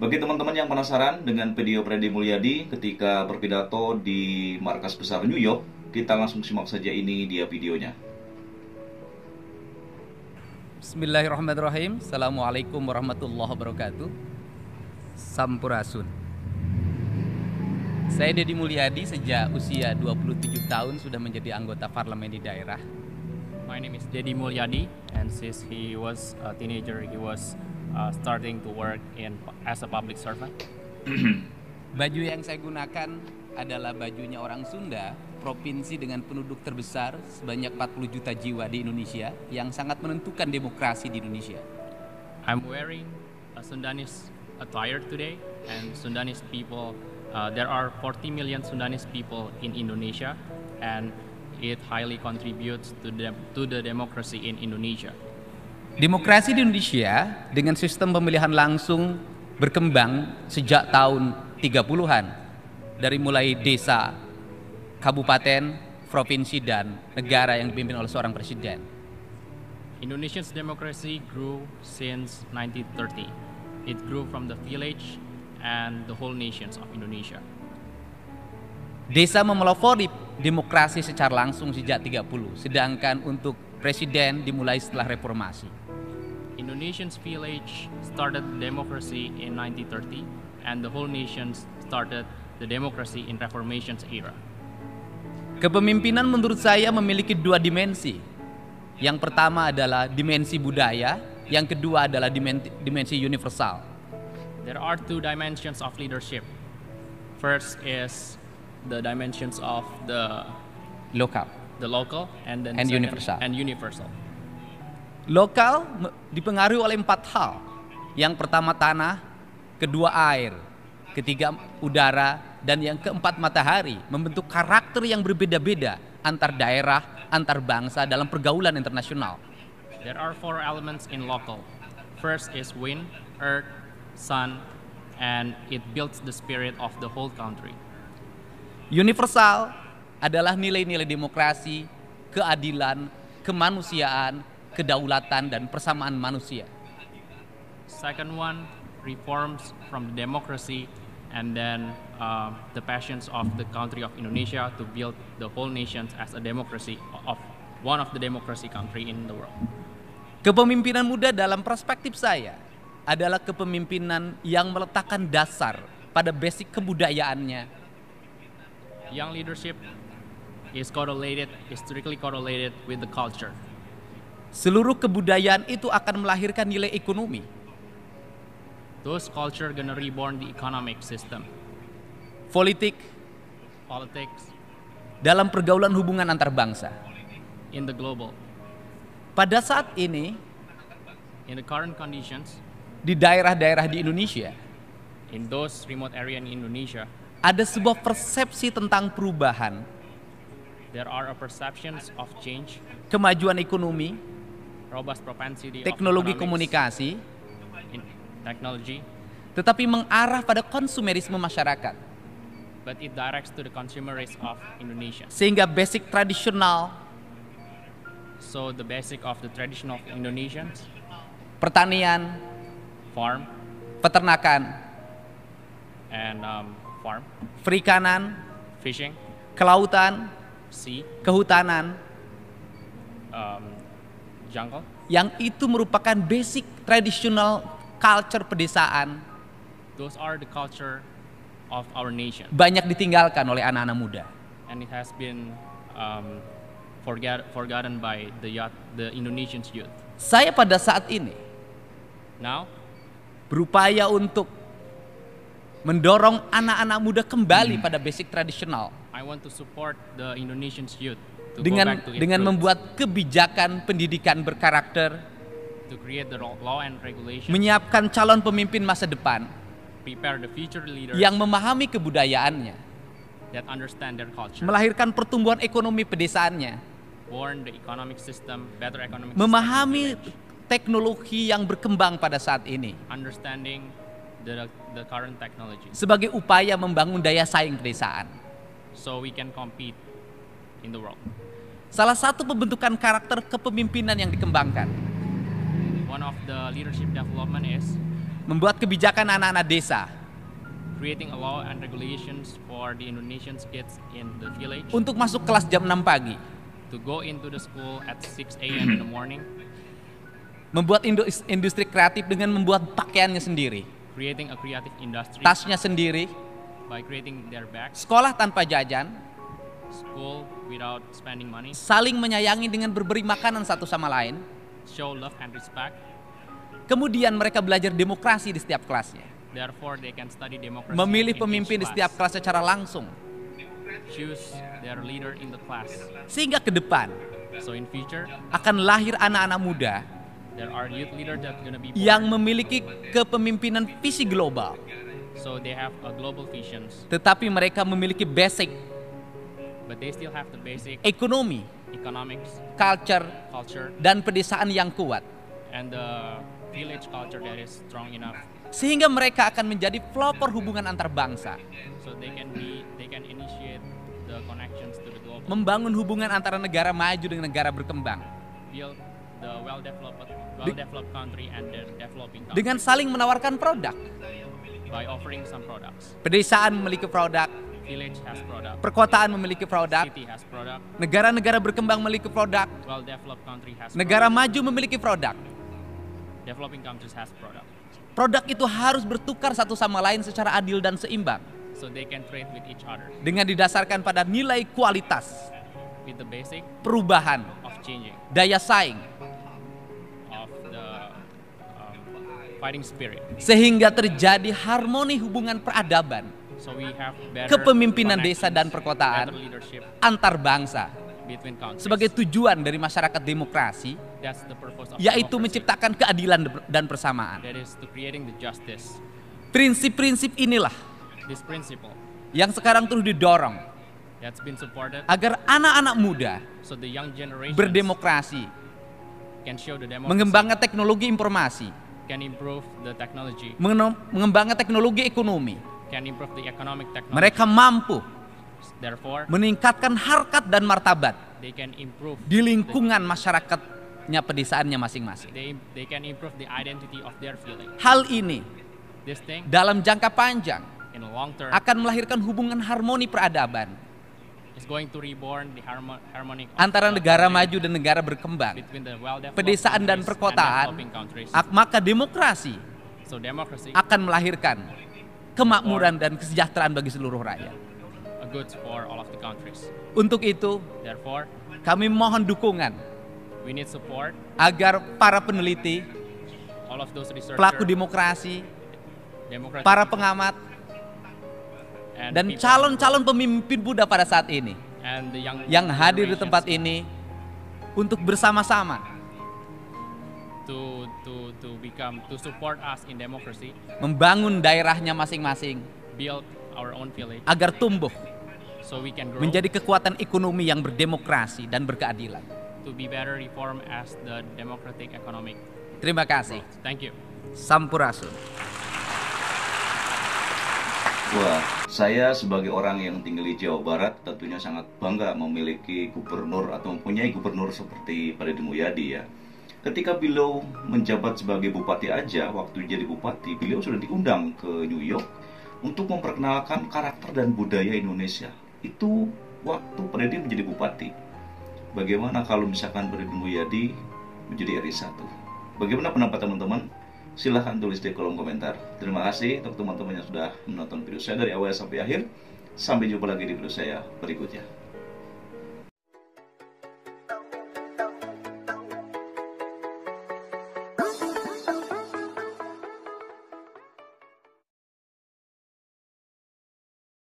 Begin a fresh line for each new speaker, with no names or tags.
Bagi teman-teman yang penasaran dengan video Freddy Mulyadi ketika berpidato di markas besar New York, kita langsung simak saja ini dia videonya.
Bismillahirrahmanirrahim. Assalamualaikum warahmatullahi wabarakatuh. Sampurasun. Saya Deddy Mulyadi, sejak usia 27 tahun sudah menjadi anggota parlemen di daerah.
My name is Deddy Mulyadi, and since he was a teenager, he was starting to work as a public servant.
Baju yang saya gunakan adalah bajunya orang Sunda, provinsi dengan penduduk terbesar sebanyak 40 juta jiwa di Indonesia, yang sangat menentukan demokrasi di Indonesia.
I'm wearing a Sundanese attire today, and Sundanese people, there are 40 million Sundanese people in Indonesia, and it highly contributes to the democracy in Indonesia.
Demokrasi di Indonesia dengan sistem pemilihan langsung berkembang sejak tahun 30-an, dari mulai desa, kabupaten, provinsi, dan negara yang dipimpin oleh seorang presiden.
Indonesia's democracy grew since 1930. It grew from the village and the whole nations of Indonesia.
Desa memelopori demokrasi secara langsung sejak 30, sedangkan untuk presiden dimulai setelah reformasi.
Indonesian's village started democracy in 1930, and the whole nation started the democracy in Reformation's era.
Kepemimpinan menurut saya memiliki dua dimensi. Yang pertama adalah dimensi budaya, yang kedua adalah dimensi universal.
There are two dimensions of leadership. First is the dimensions of the
Lokal
local, and then
and
second,
universal.
and universal.
Lokal dipengaruhi oleh 4 hal. Yang pertama tanah, kedua air, ketiga udara, dan yang keempat matahari, membentuk karakter yang berbeda-beda antar daerah, antar bangsa dalam pergaulan internasional.
There are 4 elements in local. First is wind, earth, sun, and it builds the spirit of the whole country.
Universal adalah nilai-nilai demokrasi, keadilan, kemanusiaan, kedaulatan, dan persamaan manusia.
Second one, reforms from the democracy, and then the passions of the country of Indonesia to build the whole nations as a democracy, of one of the democracy country in the world.
Kepemimpinan muda dalam perspektif saya adalah kepemimpinan yang meletakkan dasar pada basic kebudayaannya.
Young leadership is strictly correlated with the culture.
Seluruh kebudayaan itu akan melahirkan nilai ekonomi.
Those culture gonna reborn the economic system,
Politik,
politics,
dalam pergaulan hubungan antar bangsa.
in the global.
Pada saat ini,
In the current conditions,
di daerah-daerah di Indonesia,
in those remote area in Indonesia,
ada sebuah persepsi tentang perubahan,
there are a perceptions of change,
kemajuan ekonomi,
robust propensity
teknologi
of economics,
komunikasi,
in technology,
tetapi mengarah pada konsumerisme masyarakat.
but it directs to the consumerism of Indonesia.
Sehingga basic tradisional,
So the basic of the tradition of Indonesians,
pertanian,
farm
peternakan,
and farm,
perikanan,
fishing,
kelautan,
sea,
kehutanan,
jungle,
yang itu merupakan basic traditional culture pedesaan,
those are the culture of our nation,
banyak ditinggalkan oleh anak-anak muda.
and it has been forgotten by the Indonesian youth.
Saya pada saat ini
Now,
berupaya untuk mendorong anak-anak muda kembali pada basic tradisional
I want to support the Indonesian youth to go
dengan
back to its
dengan
roots,
membuat kebijakan pendidikan berkarakter,
to create the law and regulation,
menyiapkan calon pemimpin masa depan
prepare the future leaders
yang memahami kebudayaannya,
that understand their culture,
melahirkan pertumbuhan ekonomi pedesaannya,
born the economic system, better economic
memahami
system in the village,
teknologi yang berkembang pada saat ini
understanding the current technology,
sebagai upaya membangun daya saing pedesaan.
so we can compete in the world.
Salah satu pembentukan karakter kepemimpinan yang dikembangkan
One of the leadership development is
membuat kebijakan anak-anak desa
creating a law and regulations for the Indonesian kids in the village
untuk masuk kelas jam 6 pagi,
to go into the school at 6 a.m. in the morning,
membuat industri kreatif dengan membuat pakaiannya sendiri,
creating a creative industry
tasnya sendiri,
by creating their bags,
sekolah tanpa jajan,
school without spending money,
saling menyayangi dengan berberi makanan satu sama lain.
show love and respect.
Kemudian mereka belajar demokrasi di setiap kelasnya,
Therefore, they can study democracy.
memilih
in each
pemimpin di
class,
setiap kelas secara langsung,
choose their leader in the class.
sehingga ke depan
So in future,
akan lahir anak-anak muda
there are youth leaders that gonna be
yang
born.
memiliki kepemimpinan visi global,
So they have a global visions,
tetapi mereka memiliki basic
but they still have the basic
ekonomi,
economics,
culture,
culture,
dan pedesaan yang kuat,
and the village culture that is strong enough.
sehingga mereka akan menjadi pelopor hubungan antar bangsa,
So they can initiate the connections to the global,
membangun hubungan antara negara maju dengan negara berkembang,
build the well-developed country and the developing country
dengan saling menawarkan produk.
by offering some products.
Pedesaan memiliki produk,
Village has product,
perkotaan memiliki produk,
city has product,
negara-negara berkembang memiliki produk,
well-developed country has
negara
product,
maju memiliki produk.
developing countries has product.
Produk itu harus bertukar satu sama lain secara adil dan seimbang,
So they can trade with each other
dengan didasarkan pada nilai kualitas,
with the basic
perubahan,
of changing,
daya saing,
of the fighting spirit.
sehingga terjadi harmoni hubungan peradaban
So we have better
Kepemimpinan desa dan
connections,
perkotaan
better leadership
antar bangsa
between countries.
sebagai tujuan dari masyarakat demokrasi,
That's the purpose of
yaitu
democracy.
menciptakan keadilan dan persamaan.
That is to creating the justice.
Prinsip-prinsip inilah
This principle
yang sekarang terus didorong
that's been supported
agar anak-anak muda
so the young generation
berdemokrasi,
can show the democracy,
mengembangkan teknologi informasi,
can improve the technology,
mengembangkan teknologi ekonomi.
can improve the economic technology.
Mereka mampu
Therefore,
meningkatkan harkat dan martabat
they can improve
di lingkungan masyarakatnya, pedesaannya masing-masing.
they can improve the identity of their village.
Hal ini
This thing
dalam jangka panjang
in a long term
akan melahirkan hubungan harmoni peradaban
is going to reborn the harmonic of
antara
the
negara
harmony
maju dan negara berkembang,
between the well-developed
pedesaan dan
countries and
perkotaan.
developing countries.
Maka demokrasi
So democracy
akan melahirkan kemakmuran dan kesejahteraan bagi seluruh rakyat.
a goods for all of the countries.
Untuk itu,
Therefore,
kami mohon dukungan
we need support
agar para peneliti,
all of those researchers,
pelaku demokrasi,
democratic
para
people,
pengamat,
and
dan
people
calon-calon pemimpin muda pada saat ini
and the young
yang hadir di
generations
tempat ini untuk bersama-sama
to support us in democracy,
membangun daerahnya masing-masing
build our own village
agar tumbuh
so we can grow
menjadi kekuatan ekonomi yang berdemokrasi dan berkeadilan.
to be better reformed as the democratic economic
Terima kasih.
growth. Thank you.
Sampurasun.
Wah, saya sebagai orang yang tinggal di Jawa Barat tentunya sangat bangga memiliki gubernur atau mempunyai gubernur seperti Pak Deddy Mulyadi ya. Ketika beliau menjabat sebagai bupati aja, waktu jadi bupati, beliau sudah diundang ke New York untuk memperkenalkan karakter dan budaya Indonesia. Itu waktu Pak Deddy menjadi bupati. Bagaimana kalau misalkan Pak Deddy Mulyadi menjadi RI 1? Bagaimana pendapat teman-teman? Silahkan tulis di kolom komentar. Terima kasih untuk teman-teman yang sudah menonton video saya dari awal sampai akhir. Sampai jumpa lagi di video saya berikutnya.